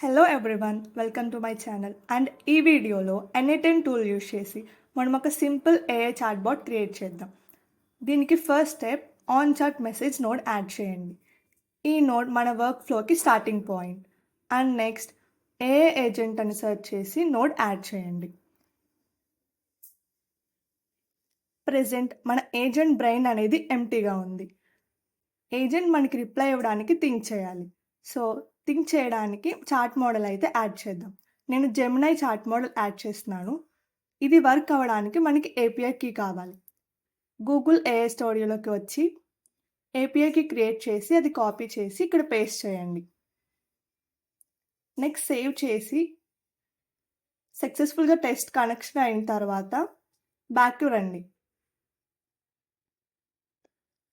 Hello everyone, welcome to my channel. And ఈ వీడియోలో N10 tool use చేసి మనం ఒక simple AI chatbot create చేద్దాం. దీనికి first step on chat message node add చేయండి. ఈ నోడ్ మన వర్క్ ఫ్లోకి starting point. And next AI agent అని సెర్చ్ చేసి నోడ్ యాడ్ చేయండి. ప్రెజెంట్ మన ఏజెంట్ బ్రెయిన్ అనేది ఎంటీగా ఉంది. ఏజెంట్ మనకి రిప్లై ఇవ్వడానికి థింక్ చేయాలి. సో థింక్ చేయడానికి చాట్ మోడల్ అయితే యాడ్ చేద్దాం. నేను జెమినై చాట్ మోడల్ యాడ్ చేస్తున్నాను. ఇది వర్క్ అవ్వడానికి మనకి ఏపీఐ కీ కావాలి. గూగుల్ ఏఐ స్టూడియోలోకి వచ్చి ఏపీఐ కీ క్రియేట్ చేసి అది కాపీ చేసి ఇక్కడ పేస్ట్ చేయండి. నెక్స్ట్ సేవ్ చేసి సక్సెస్ఫుల్గా టెస్ట్ కనెక్షన్ అయిన తర్వాత బ్యాక్ రండి.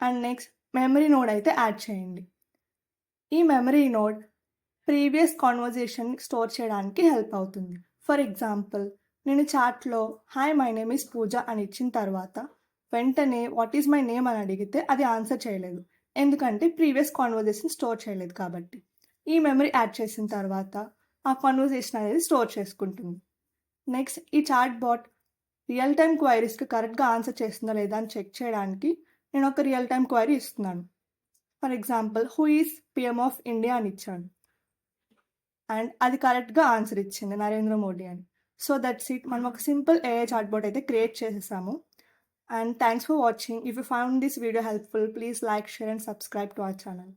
అండ్ నెక్స్ట్ మెమరీ నోడ్ అయితే యాడ్ చేయండి. ఈ memory node previous conversation store చేయడానికి హెల్ప్ అవుతుంది. ఫర్ ఎగ్జాంపుల్, నేను చాట్లో హాయ్ మై నేమ్ ఈస్ పూజ అని ఇచ్చిన తర్వాత వెంటనే వాట్ ఈజ్ మై నేమ్ అని అడిగితే అది ఆన్సర్ చేయలేదు, ఎందుకంటే ప్రీవియస్ కాన్వర్జేషన్ స్టోర్ చేయలేదు కాబట్టి. ఈ మెమరీ యాడ్ చేసిన తర్వాత ఆ కాన్వర్జేషన్ అనేది స్టోర్ చేసుకుంటుంది. నెక్స్ట్ ఈ చాట్ బాట్ రియల్ టైమ్ క్వైరీస్కి కరెక్ట్గా ఆన్సర్ చేస్తుందా లేదా అని చెక్ చేయడానికి నేను ఒక రియల్ టైమ్ క్వైరీ ఇస్తున్నాను. For example, who is PM of India అని ఇచ్చాను అండ్ అది కరెక్ట్గా ఆన్సర్ ఇచ్చింది, నరేంద్ర మోడీ అని. సో దట్స్ ఇట్, మనం ఒక సింపుల్ ఏఐ చాట్ బోట్ అయితే క్రియేట్ చేసేసాము. And thanks for watching. If you found this video helpful, please like, share and subscribe to our channel.